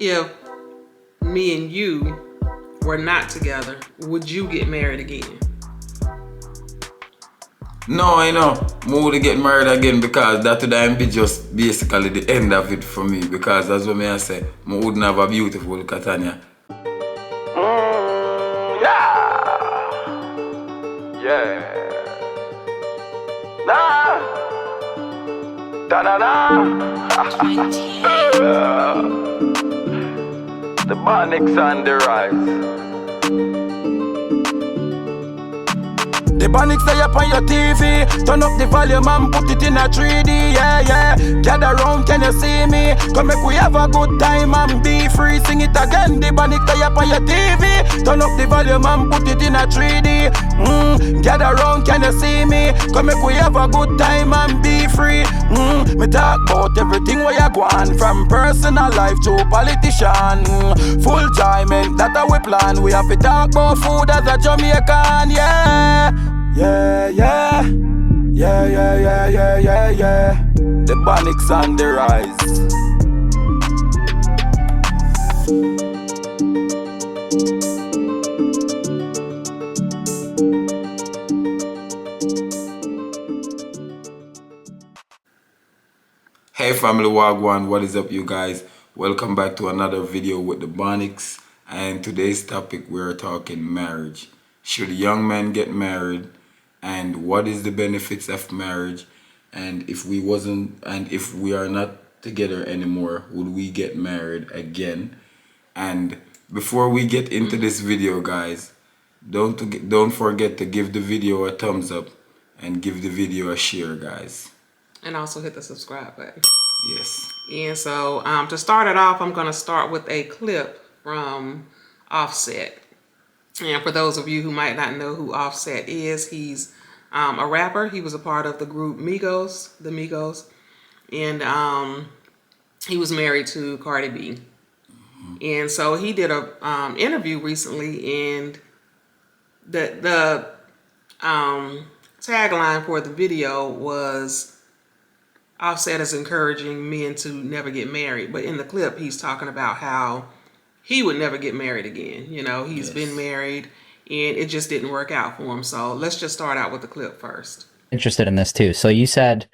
if me and you were not together, would you get married again? No, I know. I would get married again because that would be just basically the end of it for me. Because that's what I say. I wouldn't have a beautiful Catania. Yeah. Nah. Da da da. The Bonnicks on the rise. The Bonnicks stay up on your TV. Turn up the volume and put it in a 3D, yeah, yeah. Gather round, can you see me? Come make we have a good time and be free. Sing it again, the Bonnicks stay up on your TV. Turn up the volume and put it in a 3D. Gather round, can you see me? Come make we have a good time and be free. Me talk about everything where you go on, from personal life to politician. Full time, and that we plan. We have to talk about food as a Jamaican, yeah. Yeah, yeah, yeah, yeah, yeah, yeah, yeah, yeah. The Bonnicks on the rise. Hey family Wagwan, what is up you guys? Welcome back to another video with the Bonnicks. And today's topic we're talking marriage. Should young men get married? And what is the benefits of marriage? And if we are not together anymore, would we get married again? And before we get into this video, guys, don't forget to give the video a thumbs up and give the video a share, guys. And also hit the subscribe button. Yes. And so to start it off, I'm going to start with a clip from Offset. And for those of you who might not know who Offset is, he's a rapper. He was a part of the group Migos, the Migos. And he was married to Cardi B. And so he did a interview recently, and the tagline for the video was Offset is encouraging men to never get married. But in the clip, he's talking about how he would never get married again. You know, he's been married and it just didn't work out for him. So let's just start out with the clip first. Interested in this too. So you said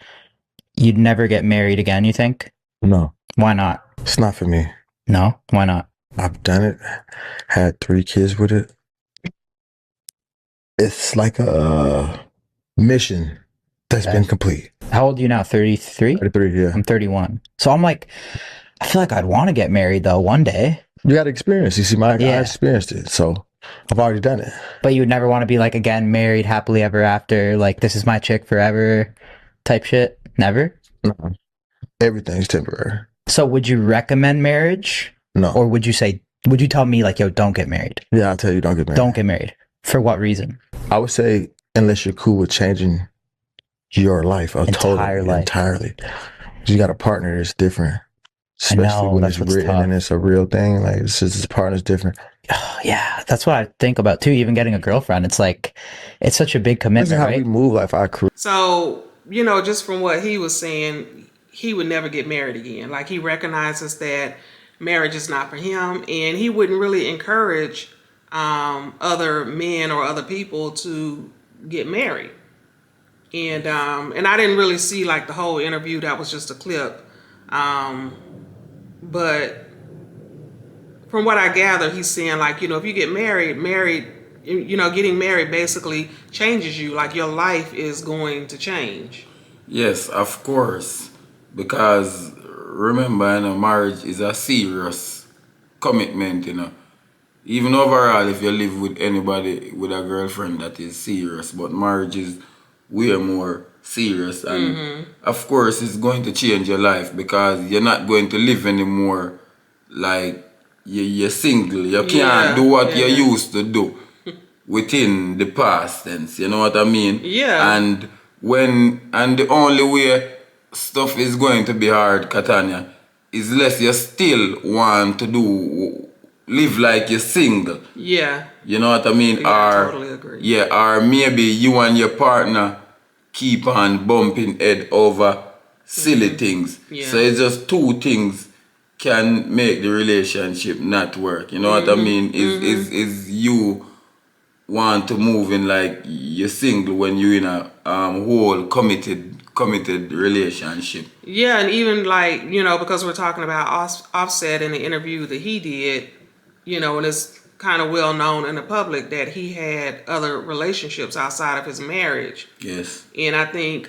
you'd never get married again, you think? No. Why not? It's not for me. No? Why not? I've done it. Had 3 kids with it. It's like a mission that's been complete. How old are you now? 33? 33, yeah. I'm 31. So I'm like, I feel like I'd want to get married though one day. You got to experience. You see, I experienced it, so I've already done it. But you would never want to be like, again, married happily ever after, like this is my chick forever type shit? Never? No. Everything's temporary. So would you recommend marriage? No. Or would you tell me like, yo, don't get married? Yeah, I'll tell you, don't get married. Don't get married. For what reason? I would say, unless you're cool with changing your life, entirely. You got a partner that's different. Especially when it's written and it's a real thing. Like, it's just, this partner's different. Yeah, that's what I think about too. Even getting a girlfriend, it's like, it's such a big commitment, how we move life, our career. So, you know, just from what he was saying, he would never get married again. Like, he recognizes that marriage is not for him, and he wouldn't really encourage other men or other people to get married. And I didn't really see like the whole interview. That was just a clip. But from what I gather, he's saying like, you know, if you get married, you know, getting married basically changes you. Like, your life is going to change. Yes, of course. Because remember, you know, marriage is a serious commitment, you know. Even overall, if you live with anybody, with a girlfriend, that is serious. But marriage is way more serious. And of course, it's going to change your life because you're not going to live anymore like you're single. You can't do what you used to do within the past tense. You know what I mean? Yeah. And the only way stuff is going to be hard, Catania, is less you still want to live like you're single. Yeah. You know what I mean? Yeah, I totally agree. Yeah, or maybe you and your partner keep on bumping head over silly things. Yeah. So it's just 2 things can make the relationship not work. You know what I mean? Is you want to move in like you're single when you're in a whole committed relationship. Yeah, and even like, you know, because we're talking about Offset in the interview that he did, you know, and it's kind of well known in the public that he had other relationships outside of his marriage. Yes. And I think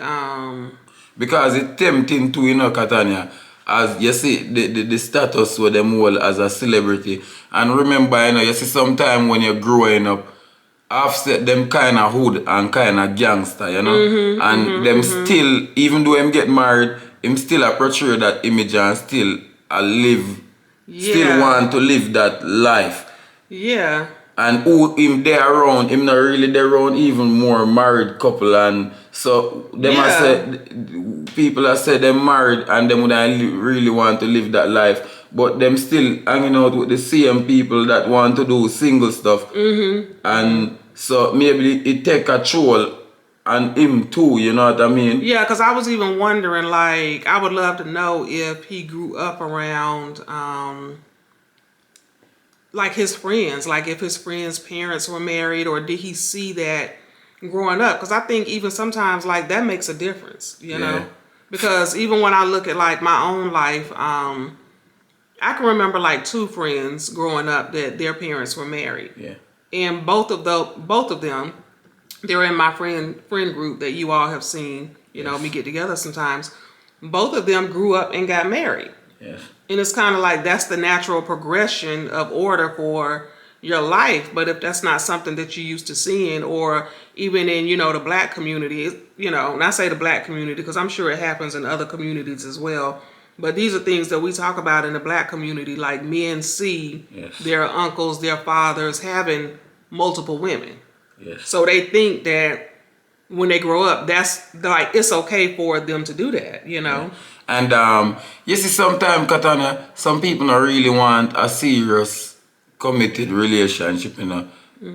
because it's tempting to, you know, Katanya, as you see the status with them all as a celebrity. And remember, you know, you see sometime when you're growing up, Offset them kind of hood and kind of gangster, you know, and them still, even though him get married, him still a portray that image and still still want to live that life. Yeah. And who him there around, him not really there around even more married couple, and so them I said people have said them married and them would really want to live that life. But them still hanging out with the same people that want to do single stuff. And so maybe it take a toll on him too, you know what I mean? Yeah, because I was even wondering, like, I would love to know if he grew up around, like, his friends. Like, if his friends' parents were married, or did he see that growing up? Because I think even sometimes, like, that makes a difference, you know? Because even when I look at, like, my own life, I can remember like 2 friends growing up that their parents were married. Yeah. And both of them, they're in my friend group that you all have seen, you know, me get together sometimes. Both of them grew up and got married. Yes. And it's kind of like that's the natural progression of order for your life. But if that's not something that you're used to seeing, or even in, you know, the black community, you know, and I say the black community because I'm sure it happens in other communities as well. But these are things that we talk about in the black community, like men see their uncles, their fathers having multiple women. Yes. So they think that when they grow up, that's like, it's okay for them to do that, you know? And you see sometimes, Katana, some people don't really want a serious, committed relationship, you know,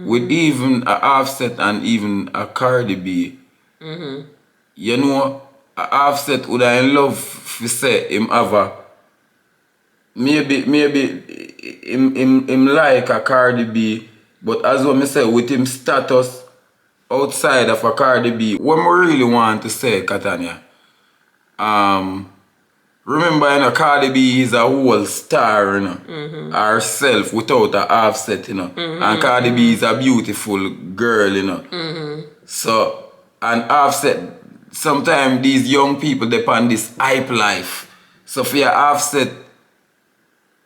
with even a Offset and even a Cardi B. You know, a Offset would I in love to say him have a maybe him like a Cardi B, but as what me say with him status outside of a Cardi B, what we really want to say, Katanya, remember, you know, Cardi B is a whole star, you know, herself without a Offset, you know, and Cardi B is a beautiful girl, you know. So, and Offset, sometimes these young people depend this hype life. So for your Offset,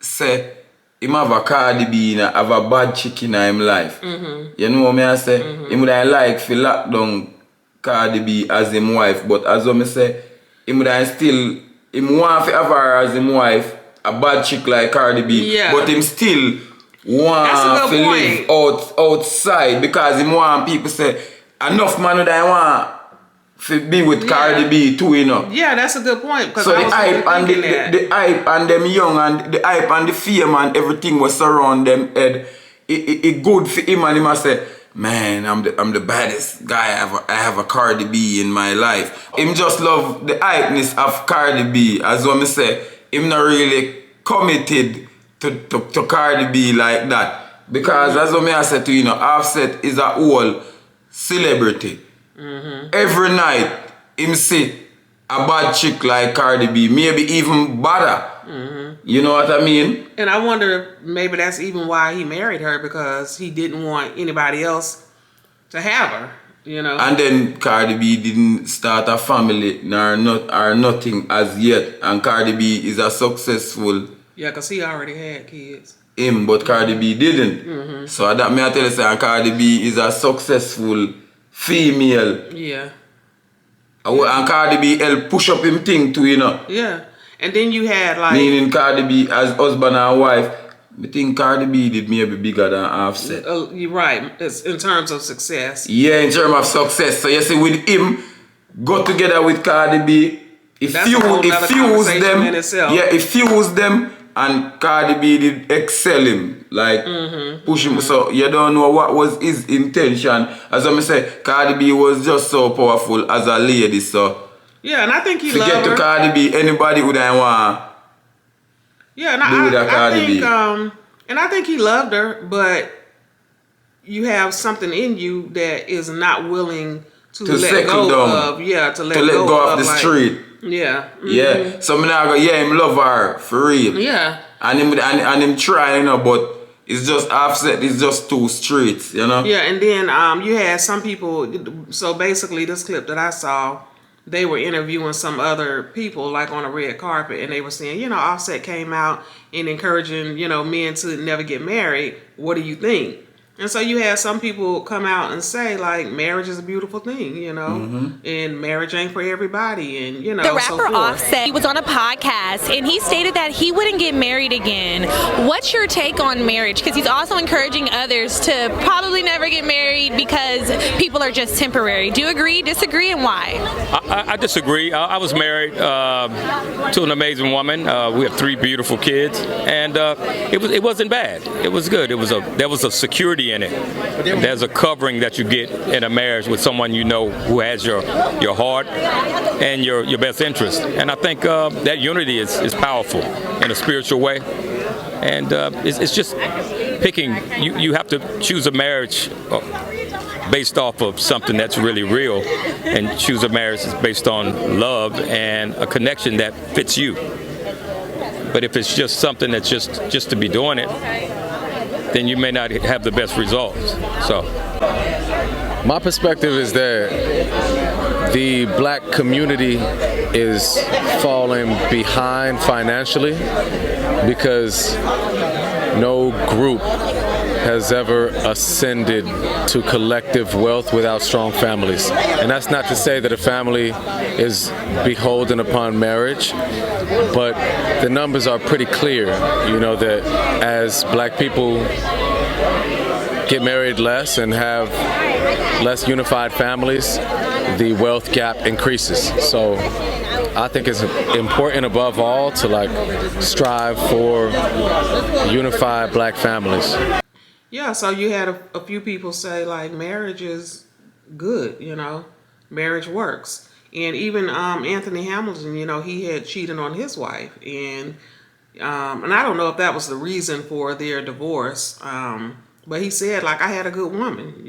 say, him have a Cardi B, have a bad chick in him life. You know what I say? Him would like to lock down Cardi B as him wife, but as I say, him would still, him want to have her as him wife, a bad chick like Cardi B, but him still want to live outside because him want people say, enough man that I want to be with Cardi B too, you know. Yeah, that's a good point. So the hype and the hype and them young and the hype and the fame and everything was surround them head. It good for him, and he must say, man, I'm the baddest guy. I have a Cardi B in my life. Him just love the hypeness of Cardi B. As what me say, him not really committed to Cardi B like that. Because as what me I said to you, know, Offset is a whole celebrity. Every night, him see a bad chick like Cardi B, maybe even badder. You know what I mean? And I wonder if maybe that's even why he married her, because he didn't want anybody else to have her, you know? And then Cardi B didn't start a family or nothing as yet. And Cardi B is a successful... Yeah, because he already had kids. Him, but Cardi B didn't. So that me I tell you, say, Cardi B is a successful female. Yeah. And Cardi B help push up him thing too, you know. Yeah. And then you had like... Meaning Cardi B as husband and wife. I think Cardi B did maybe bigger than Offset. You're right. It's in terms of success. Yeah, in terms of success. So you see with him, go together with Cardi B. If fuse them, and Cardi B did excel him, like push him. So you don't know what was his intention. As I say, Cardi B was just so powerful as a lady. So yeah, and I think he loved her. To get to Cardi B, anybody would I want. Yeah, and do with a Cardi B. And I think he loved her, but you have something in you that is not willing to let go down. of, to let go of the street. Yeah. Mm-hmm. Yeah. So me now go, him love her for real. Yeah. And him try, but it's just Offset, it's just too straight, Yeah, and then you had some people, so basically this clip that I saw, they were interviewing some other people like on a red carpet, and they were saying, Offset came out and encouraging, men to never get married. What do you think? And so you had some people come out and say, like, marriage is a beautiful thing, and marriage ain't for everybody, and, The rapper Offset, he was on a podcast, and he stated that he wouldn't get married again. What's your take on marriage? Because he's also encouraging others to probably never get married because people are just temporary. Do you agree, disagree, and why? I disagree. I was married to an amazing woman. We have 3 beautiful kids, and it wasn't bad. It was good. There was a security in it. There's a covering that you get in a marriage with someone who has your heart and your best interest. And I think that unity is powerful in a spiritual way. And it's just picking. You have to choose a marriage based off of something that's really real, and choose a marriage that's based on love and a connection that fits you. But if it's just something that's just to be doing it, then you may not have the best results. So, my perspective is that the black community is falling behind financially because no group has ever ascended to collective wealth without strong families. And that's not to say that a family is beholden upon marriage, but the numbers are pretty clear, that as black people get married less and have less unified families, the wealth gap increases. So I think it's important above all to strive for unified black families. Yeah, so you had a few people say like marriage is good, marriage works. And even Anthony Hamilton, he had cheated on his wife, and I don't know if that was the reason for their divorce, but he said like, I had a good woman,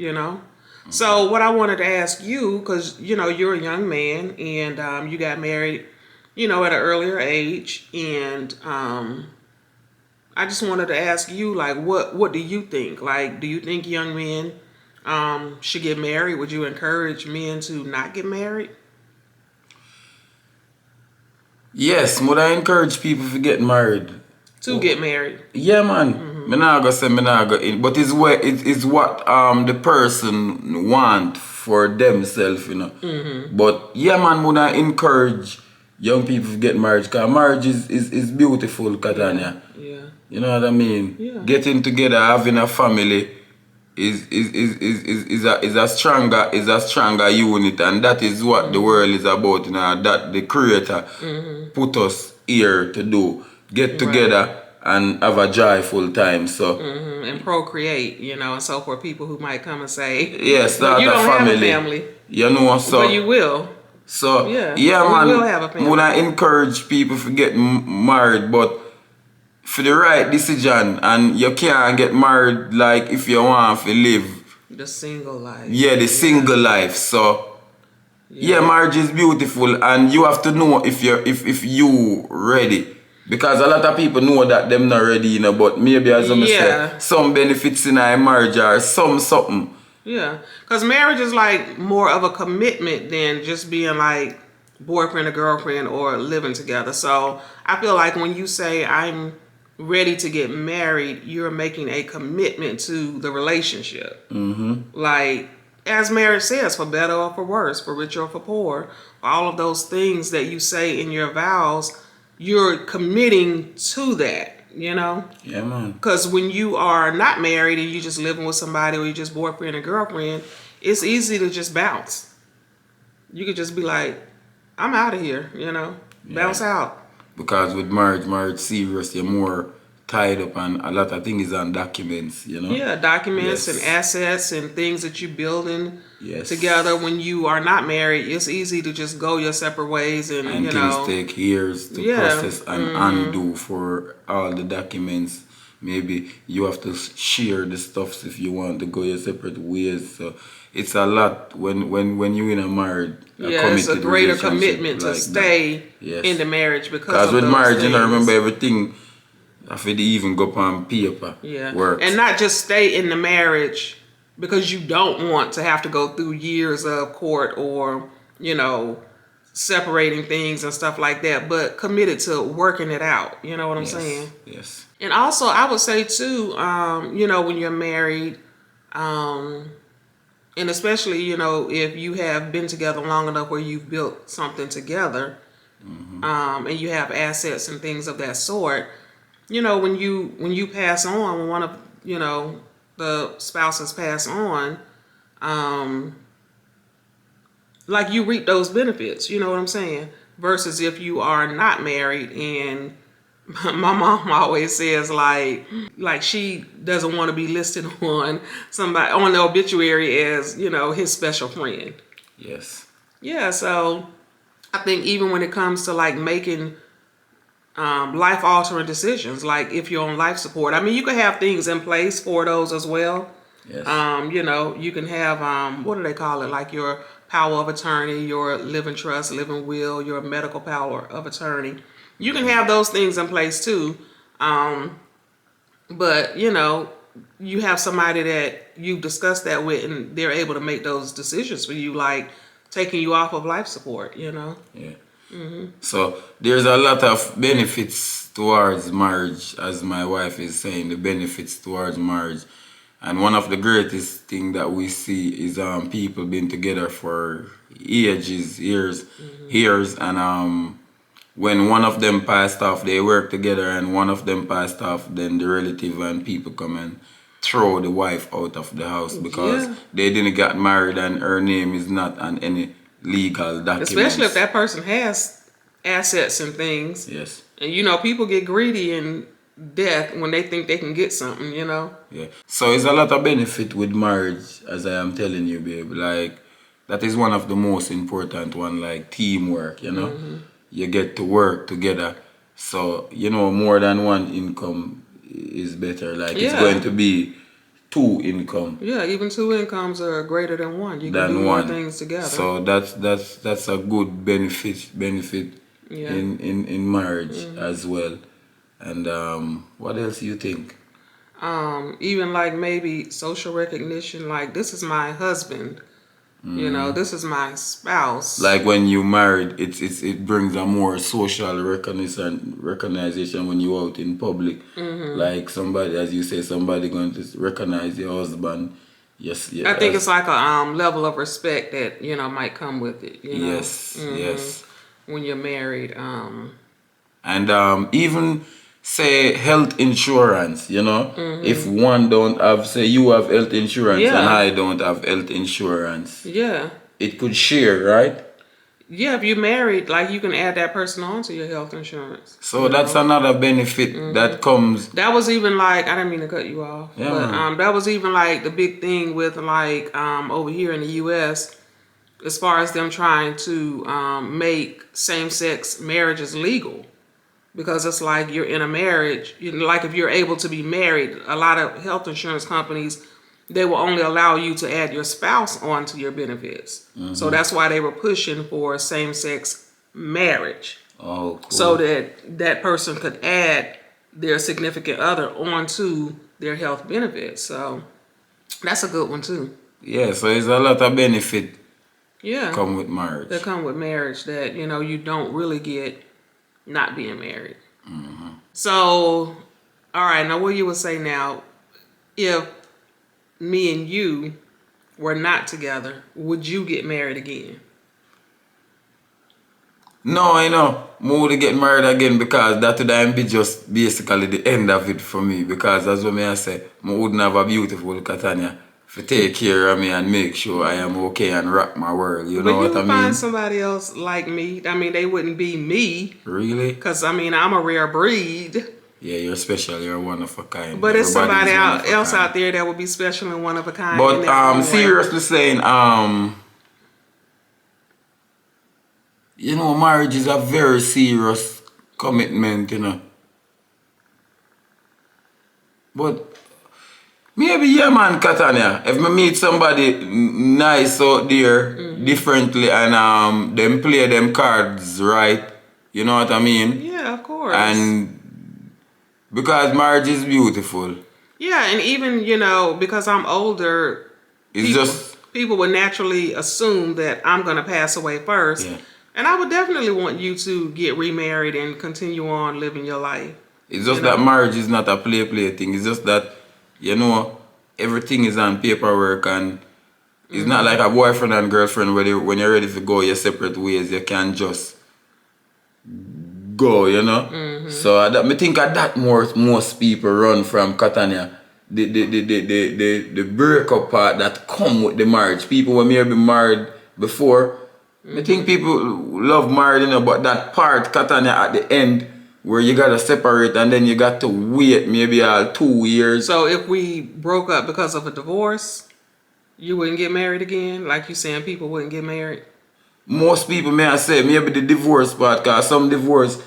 So what I wanted to ask you, because you're a young man and you got married, at an earlier age, and I just wanted to ask you, like, what do you think? Like, do you think young men should get married? Would you encourage men to not get married? Yes, would I encourage people to get married? To get married? Yeah, man. Mm-hmm. But it's what the person want for themselves, Mm-hmm. But yeah, man, would I encourage young people to get married? Because marriage is beautiful, Katanya. Yeah. You know what I mean? Yeah. Getting together, having a family is a stronger unit, and that is what the world is about, that the Creator put us here to do. Get together and have a joyful time. So and procreate, and so for people who might come and say, yes, that you don't family. have a family. So but you will. So yeah, man, will have a family. Would I encourage people to get married, but for the right decision, and you can't get married like if you want to live the single life. Yeah, the single life. So marriage is beautiful, and you have to know if you ready. Because a lot of people know that them not ready, but maybe as I say, some benefits in a marriage or something. Yeah, because marriage is like more of a commitment than just being like boyfriend or girlfriend or living together. So I feel like when you say I'm ready to get married, you're making a commitment to the relationship. Mm-hmm. Like, as marriage says, for better or for worse, for richer or for poor, all of those things that you say in your vows, you're committing to that, Yeah, man. Because when you are not married and you're just living with somebody, or you're just boyfriend and girlfriend, it's easy to just bounce. You could just be like, I'm out of here, bounce out. Because with marriage serious, you're more tied up on a lot of things on documents, you know? Yeah, documents Yes. and assets and things that you building Yes. together. When you are not married, it's easy to just go your separate ways and And you things know. take years to Yeah. process and undo for all the documents. Maybe you have to share the stuffs if you want to go your separate ways. So it's a lot when you're in a married, Yeah, it's a committed greater relationship commitment to like stay that. Yes. in the marriage because Because of with those marriage, things. I remember everything. I feel they even go up on paper. Yeah, Works. and not just stay in the marriage because you don't want to have to go through years of court or separating things and stuff like that, but committed to working it out. You know what I'm saying? Yes. And also, I would say too, when you're married, and especially, if you have been together long enough where you've built something together, and you have assets and things of that sort, when you pass on, when one of, the spouses pass on, like you reap those benefits, you know what I'm saying? Versus if you are not married and my mom always says like she doesn't want to be listed on the obituary as, his special friend. Yes. Yeah, so I think even when it comes to like making life altering decisions, like if you're on life support, I mean, you can have things in place for those as well. Yes. You can have what do they call it? Like your power of attorney, your living trust, living will, your medical power of attorney. You can have those things in place too. But you have somebody that you've discussed that with and they're able to make those decisions for you, like taking you off of life support, Yeah. So there's a lot of benefits towards marriage, as my wife is saying, the benefits towards marriage. And one of the greatest thing that we see is people been together for years, and when one of them passed off, they work together, and one of them passed off, then the relative and people come and throw the wife out of the house because they didn't get married and her name is not on any legal documents. Especially if that person has assets and things. Yes. And people get greedy in death when they think they can get something, Yeah. So it's a lot of benefit with marriage, as I am telling you, babe. Like, that is one of the most important one, like teamwork, You get to work together. So, more than one income is better. Like, it's going to be 2 income. Yeah, even 2 incomes are greater than one. You can do more things together. So that's a good benefit in marriage as well. And what else do you think? Even like maybe social recognition, like this is my husband, this is my spouse. Like when you married, it brings a more social recognition when you out in public. Like somebody, as you say, somebody going to recognize your husband. Yes, I think it's like a level of respect that might come with it. Yes, yes. When you're married, and even say health insurance, if one don't have, say you have health insurance and I don't have health insurance, it could share, right? Yeah, if you're married, like you can add that person on to your health insurance. So that's another benefit that comes. That was even like, I didn't mean to cut you off, but that was even like the big thing with like over here in the U.S. as far as them trying to make same-sex marriages legal. Because it's like you're in a marriage, like if you're able to be married, a lot of health insurance companies, they will only allow you to add your spouse onto your benefits. So that's why they were pushing for same-sex marriage. Oh, cool. So that person could add their significant other onto their health benefits. So that's a good one too. Yeah, so there's a lot of benefit come with marriage. That come with marriage that, you don't really get not being married. So, all right, now what you would say now, if me and you were not together, would you get married again? No, I know. I would get married again because that would be just basically the end of it for me. Because as what I say, I wouldn't have a beautiful Catania to take care of me and make sure I am okay and rock my world. You know what I mean? But you find somebody else like me. I mean, they wouldn't be me. Really? Because, I'm a rare breed. Yeah, you're special. You're one of a kind. But it's somebody Everybody's else out there that would be special and one of a kind. But seriously saying, you know, marriage is a very serious commitment, you know. But maybe, yeah, man, Catania, if I meet somebody nice out there differently and them play them cards right, you know what I mean? Yeah, of course. And because marriage is beautiful. Yeah, and even, you know, because I'm older, people would naturally assume that I'm going to pass away first. Yeah. And I would definitely want you to get remarried and continue on living your life. It's just that marriage is not a play thing. It's just that, you know, everything is on paperwork and it's not like a boyfriend and girlfriend where when you're ready to go your separate ways, you can just go, you know. So I think at that most people run from Catania. The breakup part that come with the marriage. People who may be married before. I think people love marriage, you know, but that part, Catania, at the end, where you gotta separate and then you got to wait maybe 2 years. So if we broke up because of a divorce, you wouldn't get married again? Like you saying people wouldn't get married? Most people may I say maybe the divorce part, because some divorce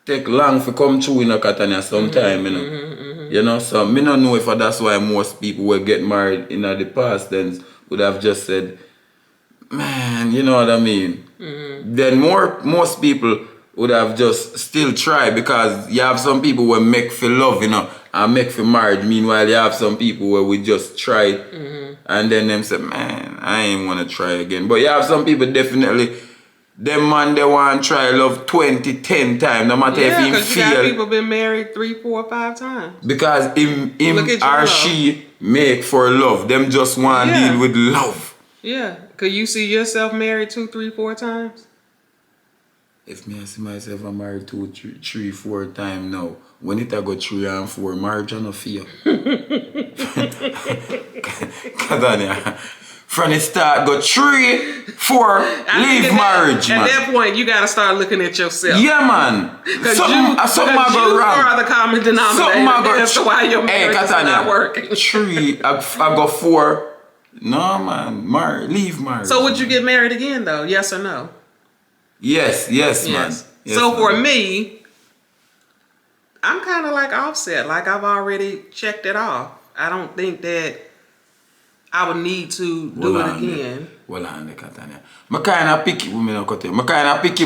take long to come through in a Catania sometime, you know. You know, so me don't know if that's why most people will get married in the past then would have just said, man, you know what I mean? Then most people would have just still tried, because you have some people who make for love, you know, and make for marriage. Meanwhile, you have some people where we just try and then them say, man, I ain't want to try again. But you have some people definitely, them man, they want to try love 20, 10 times, no matter if he because you feel. got people been married 3, 4, 5 times. Because him or she make for love. Them just want to deal with love. Yeah. Could you see yourself married 2, 3, 4 times? If me I see myself I'm married 2, 3, 4 times now, when it I go 3 and 4, marriage I no fear. From the start, go 3, 4, leave marriage, man. At that point, you gotta start looking at yourself. Yeah, man. Something go wrong. You are the common denominator. That's why your marriage is not working. 3, I go 4. No, man. Leave marriage. So would you get married again, though? Yes or no? Yes, man. Yes, so man. for me, I'm kind of like Offset. Like I've already checked it off. I don't think that I would need to do it again. Well, I'm kind of picky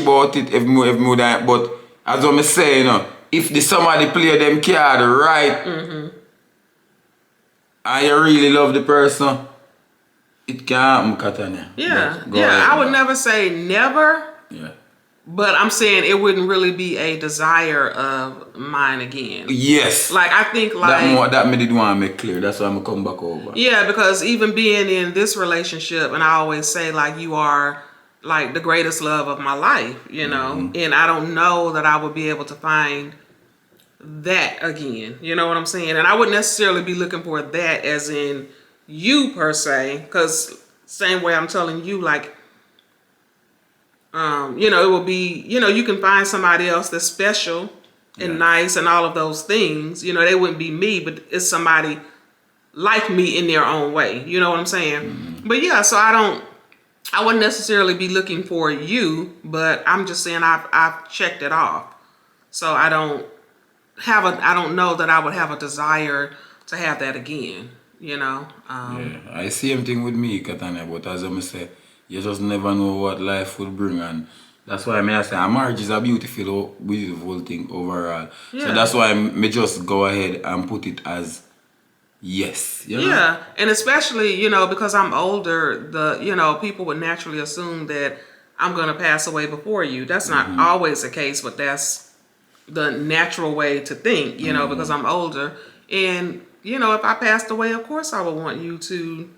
about it if me that, but as I'm saying, you know, if somebody play them card right, and you really love the person, it can happen, Catania. Yeah, I would never say never. Yeah. But I'm saying it wouldn't really be a desire of mine again. Yes. Like I think like that me did want to make clear. That's why I'm gonna come back over. Yeah, because even being in this relationship, and I always say like you are like the greatest love of my life, you know, and I don't know that I would be able to find that again. You know what I'm saying? And I wouldn't necessarily be looking for that as in you per se, because same way I'm telling you, like, you know, it will be, you know, you can find somebody else that's special and nice and all of those things. You know, they wouldn't be me, but it's somebody like me in their own way. You know what I'm saying? But yeah, so I wouldn't necessarily be looking for you, but I'm just saying I've checked it off. So I don't know that I would have a desire to have that again, you know? I see same with me, Katana, but as I say, you just never know what life will bring, and that's why I say a marriage is a beautiful thing overall. Yeah. So that's why I just go ahead and put it as yes. You know? Yeah, and especially, you know, because I'm older, you know, people would naturally assume that I'm going to pass away before you. That's not always the case, but that's the natural way to think, you know, because I'm older. And, you know, if I passed away, of course I would want you to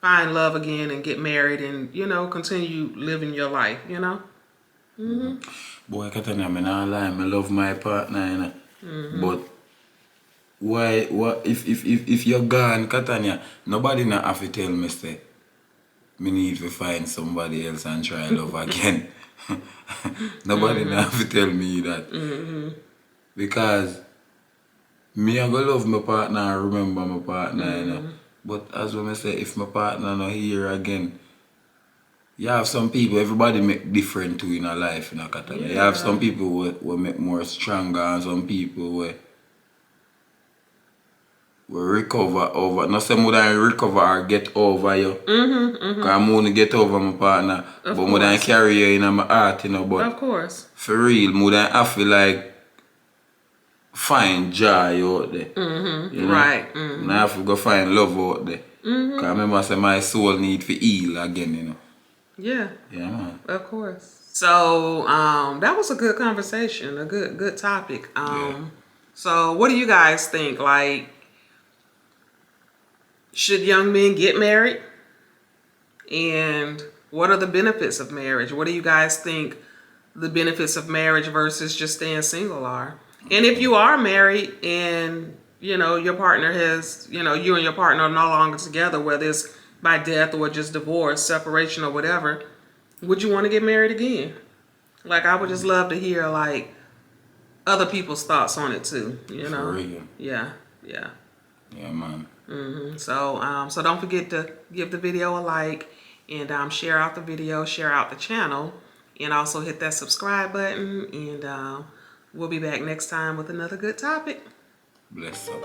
find love again and get married and, you know, continue living your life, you know? Boy, Katana, I'm not lying. I love my partner, you know? But why, what, if you're gone, Katania, nobody not have to tell me, say, me need to find somebody else and try love again. Nobody not have to tell me that. Because me I go love my partner and remember my partner, you know. But as when I say, if my partner not here again, you have some people, everybody make different too in a life, in a Katana. You have some people who make more stronger and some people who recover over. Not say more than recover or get over you. Because I'm only get over my partner. But more than carry you in my heart, you know. But of course. for real, more than I feel like find joy out there. You know? Right. And I have to go find love out there. Because I remember I say my soul need to heal again, you know. Yeah. Yeah, man. Of course. So that was a good conversation, a good topic. So what do you guys think? Like, should young men get married? And what are the benefits of marriage? What do you guys think the benefits of marriage versus just staying single are? And if you are married and, you know, your partner has, you know, you and your partner are no longer together, whether it's by death or just divorce, separation or whatever, would you want to get married again? Like, I would just love to hear, like, other people's thoughts on it too, you know? For real. Yeah. Yeah, man. So don't forget to give the video a like and share out the video, share out the channel, and also hit that subscribe button. And we'll be back next time with another good topic. Bless up.